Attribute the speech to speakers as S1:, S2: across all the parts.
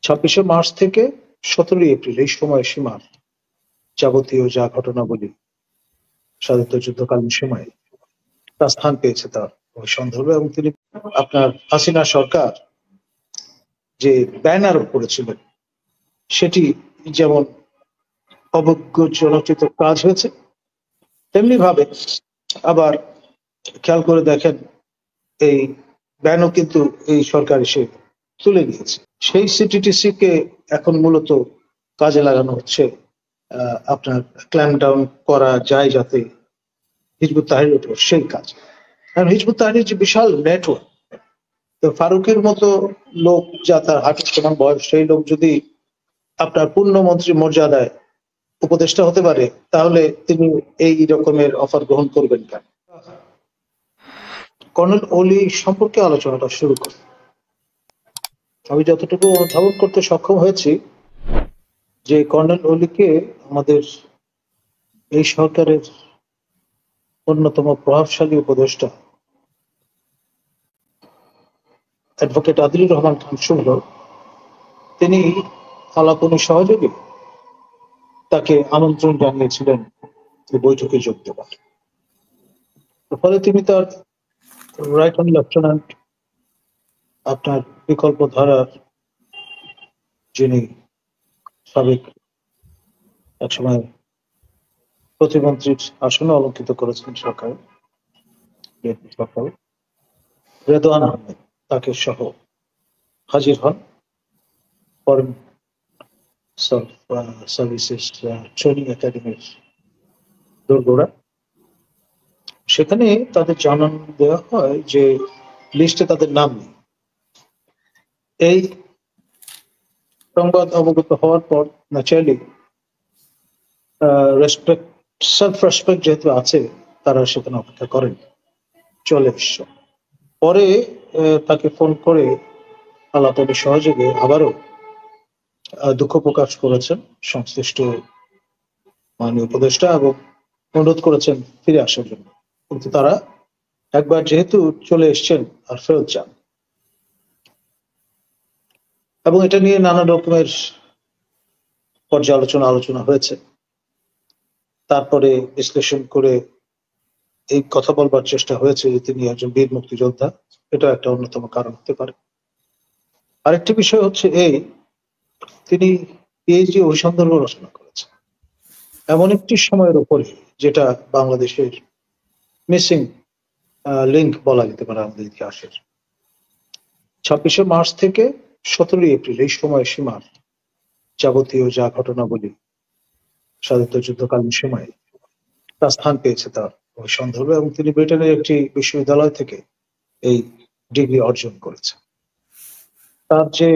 S1: 26শে March থেকে 17ই April এই সময় সীমার যাবতীয় যা ঘটনাবলী স্বাধীনতা যুদ্ধকালীন সময়ে তা স্থান পেয়েছে তার ওই সন্দর্ভে, এবং তিনি আপনার হাসিনা সরকার যে ব্যান আরোপ করেছিলেন সেটি যেমন অবজ্ঞজনচিত কাজ হয়েছে, তেমনি ভাবে আবার খেয়াল করে দেখেন এই ব্যানও কিন্তু এই সরকার এসে তুলে নিয়েছে। সেই সিটিটিসি কে এখন মূলত কাজে লাগানো হচ্ছে আপনার ক্ল্যাম্প ডাউন করা যায় যাতে হিজবুত তাহরীরের উপর সেই কাজ। কারণ হিজবুত তাহরীর যে বিশাল নেটওয়ার্ক, তো ফারুকের মতো লোক যা তার হাঁটুর সমান বয়স, সেই লোক যদি আপনার পূর্ণমন্ত্রী মর্যাদায় উপদেষ্টা হতে পারে তাহলে তিনি এই রকমের অফার গ্রহণ করবেন কেন? কর্নেল ওলি সম্পর্কে আলোচনাটা শুরু করি। আমি যতটুকু অনুধাবন করতে সক্ষম হয়েছি যে কর্নেল ওলিকে আমাদের এই সরকারের অন্যতম প্রভাবশালী উপদেষ্টা অ্যাডভোকেট আদিলুর রহমান খান শুভ্র তিনি আলাপনী সহযোগী তাকে আমন্ত্রণ জানিয়েছিলেন বৈঠকে যোগ দেওয়ার। ফলে তিনি তার রাইট হ্যান্ড লেফটেন্যান্ট আপনার বিকল্প ধারার যিনি সাবেক একসময় প্রতিমন্ত্রীর আসনে অলঙ্কিত করেছেন সরকার রেদওয়ান আহমেদ, তাকে সহ হাজির হন ফরেন সার্ভিসেস ট্রেনিং একাডেমির দোরগোড়া। সেখানে তাদের জানান দেওয়া হয় যে লিস্টে তাদের নাম নেই। এই সংবাদ অবগত হওয়ার পর ন্যাচারালি সেলফ রেসপেক্ট যেহেতু আছে, তারা সেখানে অপেক্ষা করেন, চলে এসছে। পরে তাকে ফোন করে আলাপনী সহযোগে আবারও দুঃখ প্রকাশ করেছেন সংশ্লিষ্ট মাননীয় উপদেষ্টা এবং অনুরোধ করেছেন ফিরে আসার জন্য। কিন্তু তারা একবার যেহেতু চলে এসছেন আর ফেরত যান, এবং এটা নিয়ে নানা রকমের পর্যালোচনা আলোচনা হয়েছে। তারপরে বিশ্লেষণ করে এই কথা বলবার চেষ্টা হয়েছে যে তিনি একজন বীর মুক্তিযোদ্ধা, এটা একটা অন্যতম কারণ হতে পারে। আরেকটি বিষয় হচ্ছে এই, তিনি পিএইচডি অভিসন্দর্ভ রচনা করেছেন এমন একটি সময়ের উপরে যেটা বাংলাদেশের মিসিং লিঙ্ক বলা যেতে পারে আমাদের ইতিহাসের। 26শে মার্চ থেকে 17ই এপ্রিল এই সময় সীমার যাবতীয় যা ঘটনাবলী স্বাধীনতা যুদ্ধকালীন সময়ে তা স্থান পেয়েছে তার ওই সন্দর্ভে, এবং তিনি ব্রিটেনের একটি বিশ্ববিদ্যালয় থেকে এই ডিগ্রি অর্জন করেছেন। তার যে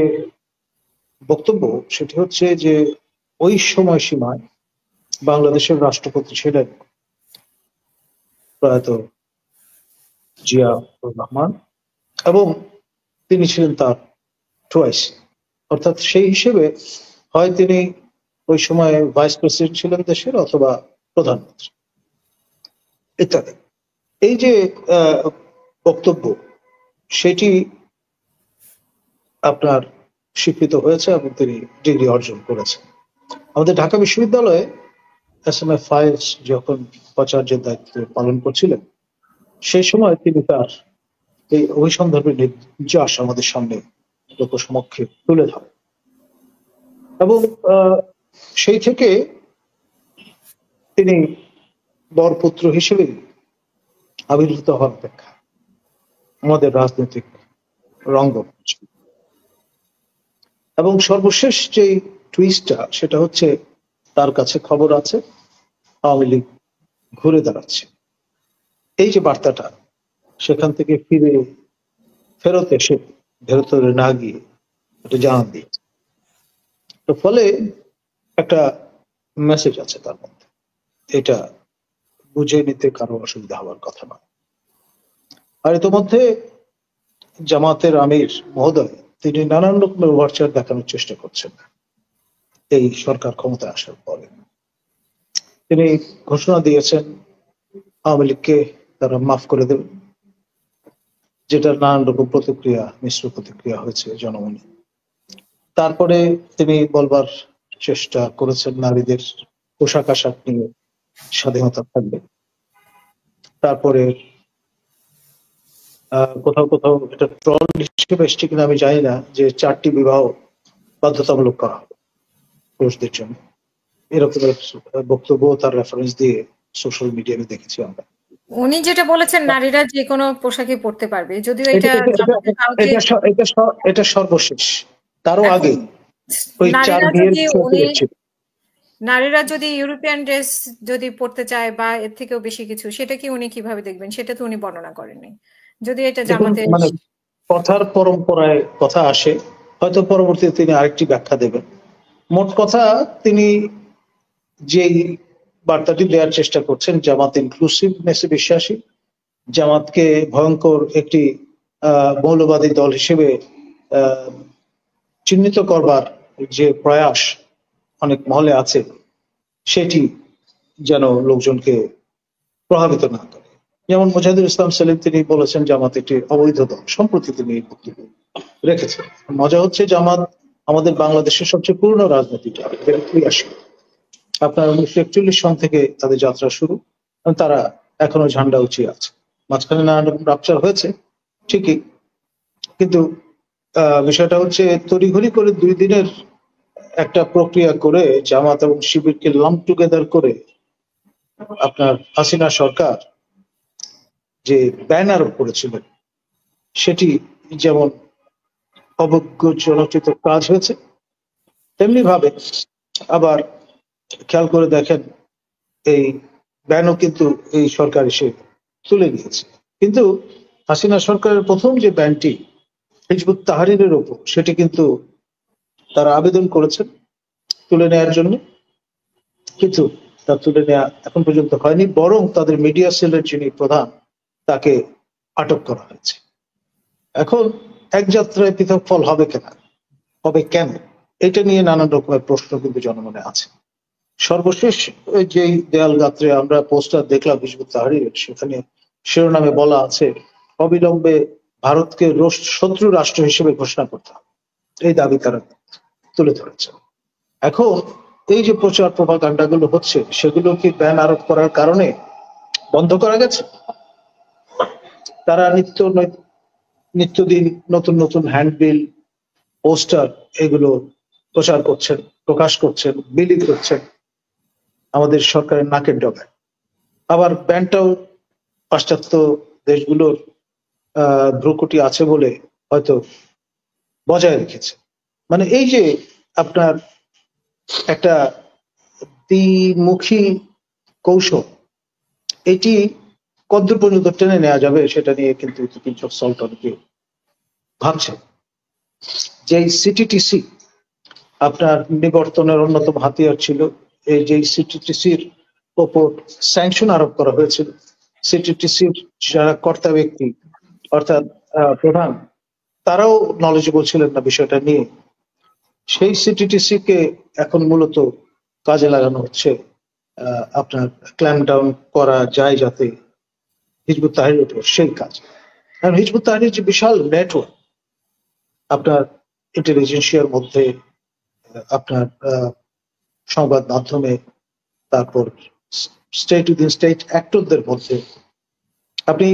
S1: বক্তব্য সেটি হচ্ছে যে ওই সময় সীমায় বাংলাদেশের রাষ্ট্রপতি ছিলেন প্রয়াত জিয়াউর রহমান, এবং তিনি ছিলেন তার টুয়াইস, অর্থাৎ সেই হিসেবে হয় তিনি ওই সময় ভাইস প্রেসিডেন্ট ছিলেন দেশের অথবা প্রধানমন্ত্রী ইত্যাদি। এই যে বক্তব্য সেটি আপনার স্বীকৃত হয়েছে এবং তিনি ডিগ্রি অর্জন করেছেন। আমাদের ঢাকা বিশ্ববিদ্যালয়ে এসএমএ ফায়েজ যখন উপাচার্যের দায়িত্ব পালন করছিলেন সেই সময় তিনি তার এই অভিসন্দর্ভের নির্যাস আমাদের সামনে লোকসমক্ষে তুলে ধরেন, এবং সেই থেকে তিনি বরপুত্র হিসেবে আবির্ভূত হওয়ার অপেক্ষা আমাদের রাজনৈতিক রঙ্গমঞ্চ। এবং সর্বশেষ যে টুইস্টটা সেটা হচ্ছে তার কাছে খবর আছে আওয়ামী লীগ ঘুরে দাঁড়াচ্ছে, এই যে বার্তাটা সেখান থেকে ফেরত এসে ভেতরে না গিয়ে এটা জানান দিয়েছে। তো ফলে একটা মেসেজ আছে তার মধ্যে, এটা বুঝে নিতে কারো অসুবিধা হওয়ার কথা নয়। আর ইতোমধ্যে জামাতের আমির মহোদয় তিনি নানান রকমের ওভারচার দেখানোর চেষ্টা করছেন এই সরকার ক্ষমতায় আসার পরে। তিনি ঘোষণা দিয়েছেন আওয়ামী লীগকে তারা মাফ করে দেবে, যেটা নানান রকম প্রতিক্রিয়া, মিশ্র প্রতিক্রিয়া হয়েছে জনমনে। তারপরে তিনি বলবার চেষ্টা করেছেন নারীদের পোশাক আশাক নিয়ে স্বাধীনতা থাকবে। তারপরে কোথাও কোথাও এটা ট্রল হিসেবে এসছে কিনা আমি জানি না, যে 4টি বিবাহ বাধ্যতামূলক করা হবে পুরুষদের জন্য, এরকমের বক্তব্য তার রেফারেন্স দিয়ে সোশ্যাল মিডিয়াতে দেখেছি আমরা।
S2: উনি যেটা বলেছেন নারীরা যে কোনো পোশাকই পড়তে পারবে, যদিও
S1: এটা সর্বশেষ, তারও আগে ওই 4 বিয়ের
S2: নারীরা যদি ইউরোপিয়ান ড্রেস যদি পড়তে চায় বা এর থেকেও বেশি কিছু, সেটা কি উনি কিভাবে দেখবেন, সেটা তো উনি বর্ণনা করেননি। যদি এটা জামাতে
S1: মানে কথার পরম্পরায় কথা আসে, হয়তো পরবর্তীতে তিনি আরেকটি ব্যাখ্যা দেবেন। মোট কথা তিনি যেই বার্তাটি দেওয়ার চেষ্টা করছেন, জামাত ইনক্লুসিভনেসে বিশ্বাসী, জামাতকে ভয়ঙ্কর একটি মৌলবাদী দল হিসেবে চিহ্নিত করবার যে প্রয়াস অনেক মহলে আছে, সেটি যেন লোকজনকে প্রভাবিত না করে। যেমন মুজাহিদুল ইসলাম সেলিম তিনি বলেছেন জামাত একটি অবৈধ দল, সম্প্রতি তিনি এই বক্তব্য রেখেছেন। মজা হচ্ছে জামাত আমাদের বাংলাদেশের সবচেয়ে পুরনো রাজনৈতিক দল, আপনার 1941 সন থেকে তাদের যাত্রা শুরু, তারা এখনো ঝান্ডা উঁচিয়ে আছে। মাঝখানে নানা রকম রাপচার হয়েছে ঠিকই, কিন্তু বিষয়টা হচ্ছে তড়িঘড়ি করে 2 দিনের একটা প্রক্রিয়া করে জামাত এবং শিবিরকে লাম্প টুগেদার করে আপনার হাসিনা সরকার যে ব্যান আরোপ করেছিলেন, সেটি যেমন অবজ্ঞজনক কাজ হয়েছে, তেমনি ভাবে আবার খেয়াল করে দেখেন এই ব্যানও কিন্তু এই সরকার এসে তুলে নিয়েছে। কিন্তু হাসিনা সরকারের প্রথম যে ব্যানটি হিজবুত তাহরীরের উপর, সেটি কিন্তু তারা আবেদন করেছেন তুলে নেওয়ার জন্য, কিন্তু তা তুলে নেওয়া এখন পর্যন্ত হয়নি, বরং তাদের মিডিয়া সেলের যিনি প্রধান তাকে আটক করা হয়েছে। এখন এক যাত্রায় পৃথক ফল হবে কেন, এটা নিয়ে নানান রকমের প্রশ্ন কিন্তু জনমনে আছে। সর্বশেষ যেই দেয়াল গাত্রে আমরা পোস্টার দেখলাম হিজবুত তাহরীরের, সেখানে শিরোনামে বলা আছে অবিলম্বে ভারতকে শত্রু রাষ্ট্র হিসেবে ঘোষণা করতে হবে, এই দাবি তারা তুলে ধরেছে। এখন এই যে প্রচার প্রপাগান্ডা গুলো হচ্ছে, সেগুলো কি ব্যান আরোপ করার কারণে বন্ধ করা গেছে? তারা নিত্যদিন নতুন নতুন হ্যান্ডবিল, পোস্টার এগুলো প্রচার করছেন, প্রকাশ করছেন, বিলি করছেন আমাদের সরকারের নাকের ডগায়। আবার ব্যানটাও পাশ্চাত্য দেশগুলোর ভ্রুকুটি আছে বলে হয়তো বজায় রেখেছে। মানে এই যে আপনার একটা দ্বিমুখী কৌশল, এটি কতদূর পর্যন্ত টেনে নেওয়া যাবে সেটা নিয়ে কিন্তু সল্ট অনেকে ভাবছে। যে সিটিটিসি আপনার নিবর্তনের অন্যতম হাতিয়ার ছিল, এই যে সিটিটিসির ওপর স্যাংশন আরোপ করা হয়েছিল, সিটিটিসির যারা কর্তা ব্যক্তি অর্থাৎ প্রধান, তারাও নলেজেবল ছিলেন না বিষয়টা নিয়ে। সেই সিটিটিসি কে এখন মূলত কাজে লাগানো হচ্ছে আপনার ক্ল্যাম্প ডাউন করা যায় যাতে হিজবুত তাহরীরের উপর সেই কাজ। কারণ হিজবুত তাহরীর যে বিশাল নেটওয়ার্ক আপনার ইন্টেলিজেন্সিয়ার মধ্যে, আপনার সংবাদ মাধ্যমে, তারপর স্টেট উইদিন স্টেট অ্যাক্টরদের মধ্যে। আপনি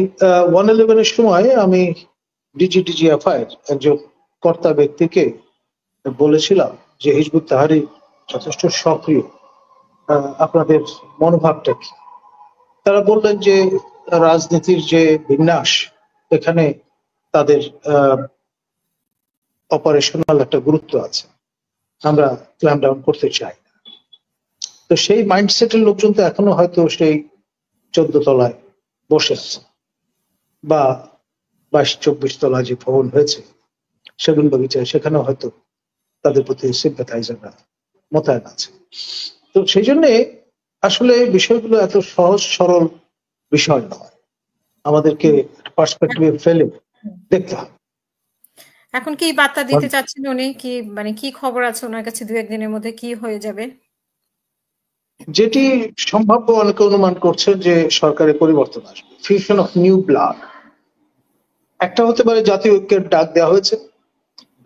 S1: 111-এর সময় আমি ডিজিএফআই একজন কর্তা ব্যক্তিকে বলেছিলাম যে হিজবুত তাহরীর যথেষ্ট সক্রিয়, আপনাদের মনোভাবটা কি? তারা বললেন যে রাজনীতির যে বিন্যাস, এখানে তাদের অপারেশনাল একটা গুরুত্ব আছে, আমরা ক্ল্যাম্প ডাউন করতে চাই না। তো সেই মাইন্ডসেটের লোকজন তো এখনো হয়তো সেই 14 তলায় বসে আছে, বা 22-24 তলায় যে ভবন হয়েছে সেগুন বগিচায়, সেখানেও হয়তো তাদের প্রতি সিম্প্যাথাইজাররা মোতায়েন আছে। তো সেই জন্যে আসলে বিষয়গুলো এত সহজ সরল বিষয় নয়, আমাদেরকে পার্সপেক্টিভে ফেলে দেখতে হবে।
S2: এখন কি বার্তা দিতে চাচ্ছেন উনি? কি মানে কি খবর আছে ওনার কাছে 2-1 দিনের মধ্যে কি হয়ে যাবে?
S1: যেটি সম্ভাব্য, অনেকে অনুমান করছে যে সরকারের পরিবর্তন আসবে, ফিউশন অফ নিউ ব্লাড। একটা হতে পারে জাতীয় ঐক্যের ডাক দেওয়া হয়েছে,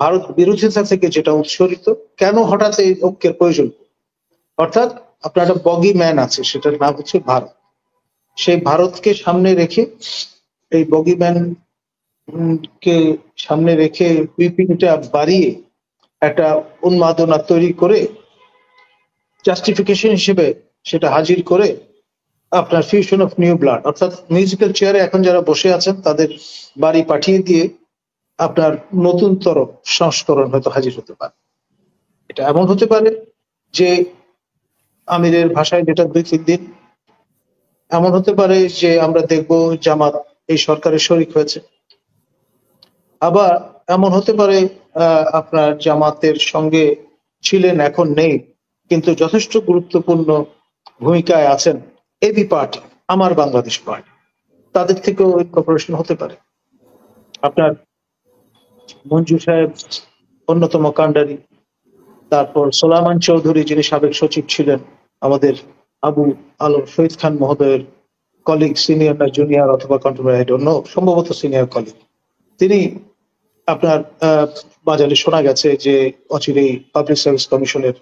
S1: ভারত বিরোধিতা থেকে যেটা উৎসরিত, কেন হঠাৎ এই ঐক্যের প্রয়োজন, অর্থাৎ আপনার একটা বগি ম্যান আছে, সেটার নাম হচ্ছে ভারত। সেই ভারতকে সামনে রেখে, এই বগি ম্যান কে সামনে রেখে হুইপিংটা বাড়িয়ে একটা উন্মাদনা তৈরি করে জাস্টিফিকেশন হিসেবে সেটা হাজির করে আপনার ফিউশন অফ নিউ ব্লাড, অর্থাৎ মিউজিক্যাল চেয়ারে এখন যারা বসে আছেন তাদের বাড়ি পাঠিয়ে দিয়ে আপনার নতুনতর সংস্করণ হয়তো হাজির হতে পারে। এটা এমন হতে পারে যে আমিরের ভাষায় যেটা 2-3 দিন, এমন হতে পারে যে আমরা দেখব জামাত এই সরকারের শরিক হয়েছে, আবার এমন হতে পারে আপনার জামাতের সঙ্গে ছিলেন, এখন নেই, কিন্তু যথেষ্ট গুরুত্বপূর্ণ ভূমিকায় আছেন এবি পার্টি, আমার বাংলাদেশ পার্টি, তাদের থেকেও ইনকর্পোরেশন হতে পারে। আপনার মঞ্জু সাহেব অন্যতম কাণ্ডারি, তারপর সোলাইমান চৌধুরী যিনি সাবেক সচিব ছিলেন, আমাদের আবু আলম শহীদ খান মহোদয়ের কলিগ, সিনিয়র না জুনিয়র অথবা কন্টেম্পোরারি, সম্ভবত সিনিয়র কলিগ, তিনি আপনার বাজারে শোনা গেছে যে অচিরেই পাবলিক সার্ভিস কমিশনের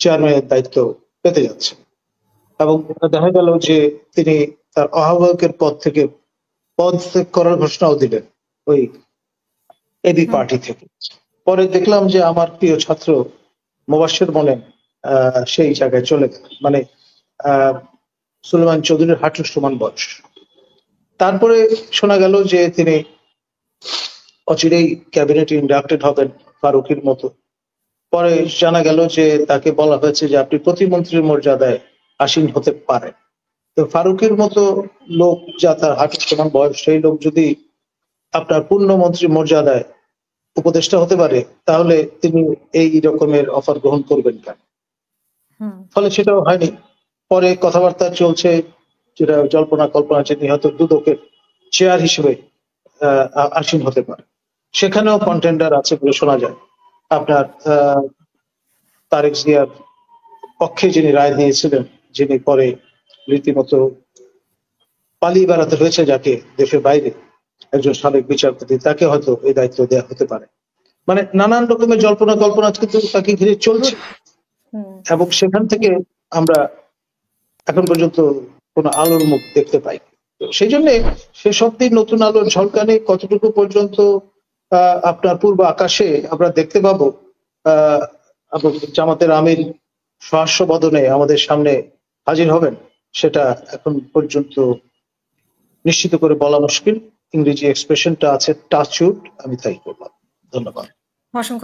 S1: চেয়ারম্যানের দায়িত্ব পেতে যাচ্ছে, এবং দেখা গেল যে তিনি তার আহ্বায়কের পদ থেকে পদত্যাগ করার ঘোষণাও দিলেন ওই এবি পার্টি থেকে। পরে দেখলাম যে আমার প্রিয় ছাত্র মোবাশ্বের মনেন সেই জায়গায় চলে গেল, মানে সুলেমান চৌধুরীর হাঁটুর সমান বয়স। তারপরে শোনা গেল যে তিনি অচিরেই ক্যাবিনেটে ইন্ডাক্টেড হবেন ফারুকের মতো। পরে জানা গেল যে তাকে বলা হয়েছে যে আপনি প্রতিমন্ত্রীর মর্যাদায় আসীন হতে পারেন। তো ফারুকের মতো লোক, যা তার হাঁটুর সমান বয়স, সেই লোক যদি আপনার পূর্ণমন্ত্রী মর্যাদায় উপদেষ্টা হতে পারে, তাহলে তিনি এই রকমের অফার গ্রহণ করবেন কেন? ফলে সেটাও হয়নি। পরে কথাবার্তা চলছে, যেটা জল্পনা কল্পনা, যে নিহত দুদকের চেয়ার হিসেবে আসীন হতে পারে, সেখানেও কন্টেন্ডার আছে বলে শোনা যায়। আপনার তারেক জিয়ার পক্ষে যিনি রায় দিয়েছিলেন, যিনি পরে রীতিমতো পালিয়ে বেড়াতে হয়েছে যাকে দেশের বাইরে, একজন সাবেক বিচারপতি, তাকে হয়তো এই দায়িত্ব দেওয়া হতে পারে। মানে নানান রকমের জল্পনা কল্পনা কিন্তু তাকে ঘিরে চলছে, এবং সেখান থেকে আমরা এখন পর্যন্ত কোনো আলোর মুখ দেখতে পাই। সেই জন্য শেষ অব্দি নতুন আলোর ঝলকানি কতটুকু পর্যন্ত আপনার পূর্ব আকাশে আমরা দেখতে পাবো, জামাতের আমির সহাস্য বদনে আমাদের সামনে হাজির হবেন, সেটা এখন পর্যন্ত নিশ্চিত করে বলা মুশকিল। ইংরেজি এক্সপ্রেশনটা আছে টাচ উড, আমি তাই করলাম। ধন্যবাদ।
S2: অসংখ্য